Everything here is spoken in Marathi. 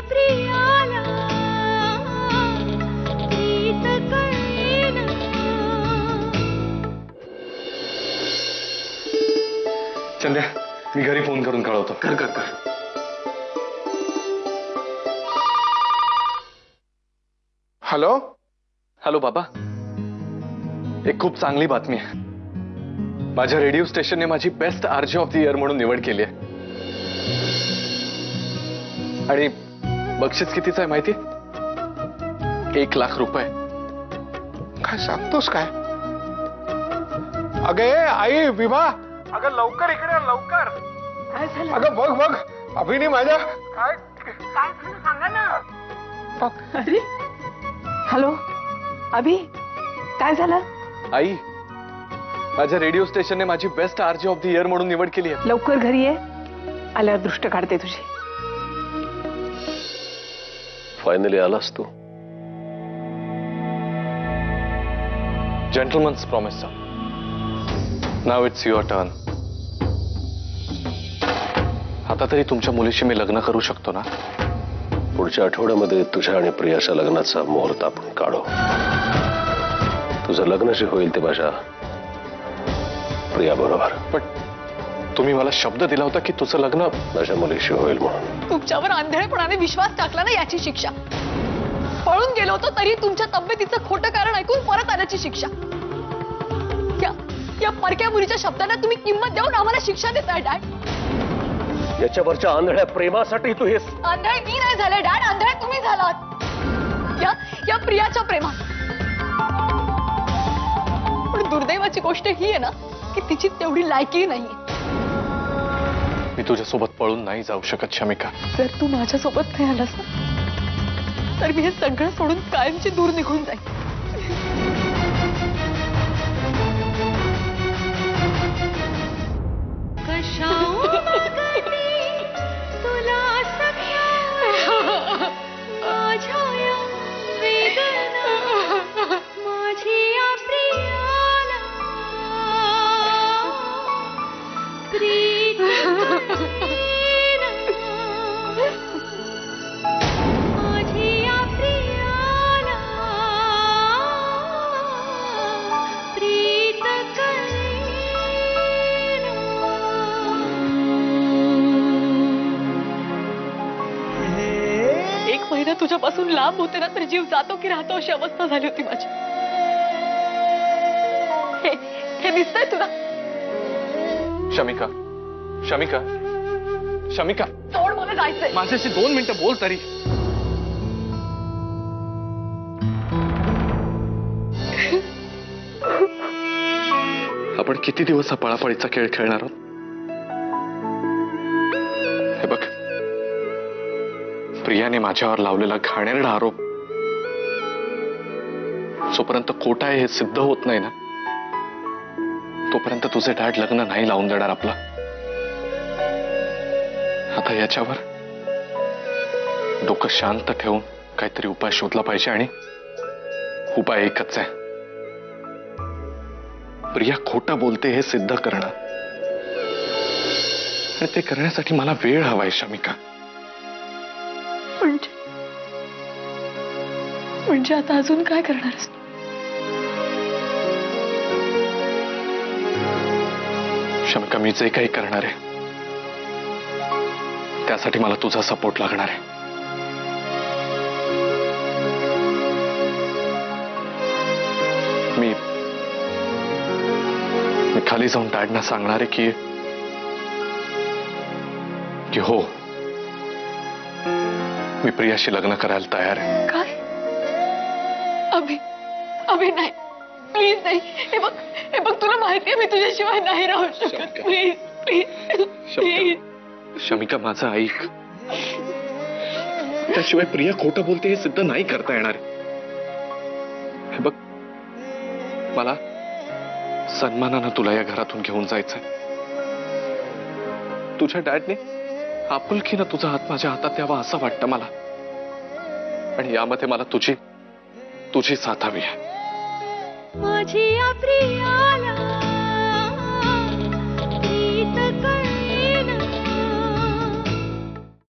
प्रियाला प्रीत कळेना. चंद्या, मी घरी फोन करून कळवतो. कर कर कर. हॅलो हॅलो बाबा, एक खूप चांगली बातमी आहे. माझ्या रेडिओ स्टेशनने माझी best RJ of the year म्हणून निवड केली आहे. आणि बक्षीस कितीचं आहे माहिती? 1 लाख रुपये. काय सांगतोस काय? अगे आई विभा, अगं लवकर इकडे लवकर. काय झालं? अगं बघ बघ, अभिनी माझ्या काय काय झालं सांगा ना. अरे हॅलो अभि, काय झालं? आई, माझ्या रेडिओ स्टेशनने माझी best RJ of the year म्हणून निवड केली आहे. लवकर घरी ये, आल्यावर दृष्ट काढते तुझी. फायनली आलास तू. Gentlemans promise sir. Now it's your turn. आता तरी तुमच्या मुलीशी मी लग्न करू शकतो ना? पुढच्या आठवड्यामध्ये तुझ्या आणि प्रियाच्या लग्नाचा मुहूर्त आपण काढू. तुझं लग्नशी होईल ते माझ्या प्रिया बरोबर. पण तुम्ही मला शब्द दिला होता की तुझं लग्न माझ्या मुलीशी होईल म्हणून. तुमच्यावर आंधळेपणाने विश्वास टाकला ना, याची शिक्षा. पळून गेलो होतो तरी तुमच्या तब्येतीचं खोटं कारण ऐकून परत आल्याची शिक्षा. या परक्या मुलीच्या शब्दांना तुम्ही किंमत देऊन आम्हाला शिक्षा देताय डॅड. याच्यावरच्या आंधळ्या प्रेमासाठी तू हे आंधळे मी नाही झाले डॅड, आंधळे तुम्ही झालात या प्रियाच्या प्रेमात. पण दुर्दैवाची गोष्ट ही आहे ना की तिची तेवढी लायकी नाहीये. मी तुझ्यासोबत पळून नाही जाऊ शकत शमिका. जर तू माझ्यासोबत नाही आलास ना तर मी हे सगळं सोडून कायमची दूर निघून जाईल. तुला सख्या माझ्या या वेदना माझी या प्रियाला प्रीत कळेना. माझी या प्रियाला प्रीत कळेना. 1 महिना तुझ्यापासून लांब होते ना तर जीव जातो की राहतो अशी अवस्था झाली होती माझी. हे दिसतंय तुला? शमिका, शमिका, शमिका, सोड, मला जायचंय. माझ्याशी 2 मिनिटं बोल तरी. आपण किती दिवस हा पळापळीचा खेळ खेळणार आहोत? हे बघ, प्रियाने माझ्यावर लावलेला घाणेरडा आरोप जोपर्यंत खोटा आहे हे सिद्ध होत नाही ना, तोपर्यंत तुझे डॅड लग्न नाही लावून देणार आपलं. आता याच्यावर डोकं शांत ठेवून काहीतरी उपाय शोधला पाहिजे. आणि उपाय एकच आहे, प्रिया खोटं बोलते हे सिद्ध करणं. आणि ते करण्यासाठी मला वेळ हवाय शमिका. म्हणजे आता अजून काय करणारस? शमिका, मी जे काही करणार आहे त्यासाठी मला तुझा सपोर्ट लागणार आहे. मी खाली जाऊन डॅडना सांगणार आहे की हो, मी प्रियाशी लग्न करायला तयार आहे. काय? अभि नाही, प्लीज नाही. हे बघ तुला माहितीये मी तुझ्याशिवाय नाही राहू शकत. Please please please. शमिका, माझं ऐक. त्याशिवाय प्रिया खोटं बोलते हे सिद्ध नाही करता येणार. हे बघ, मला सन्मानानं तुला या घरातून घेऊन जायचंय. तुझ्या डॅडने आपुलकीनं तुझा हात माझ्या हातात द्यावा असं वाटतं मला. आणि यामध्ये मला तुझी साथ हवी आहे. माझी या प्रियाला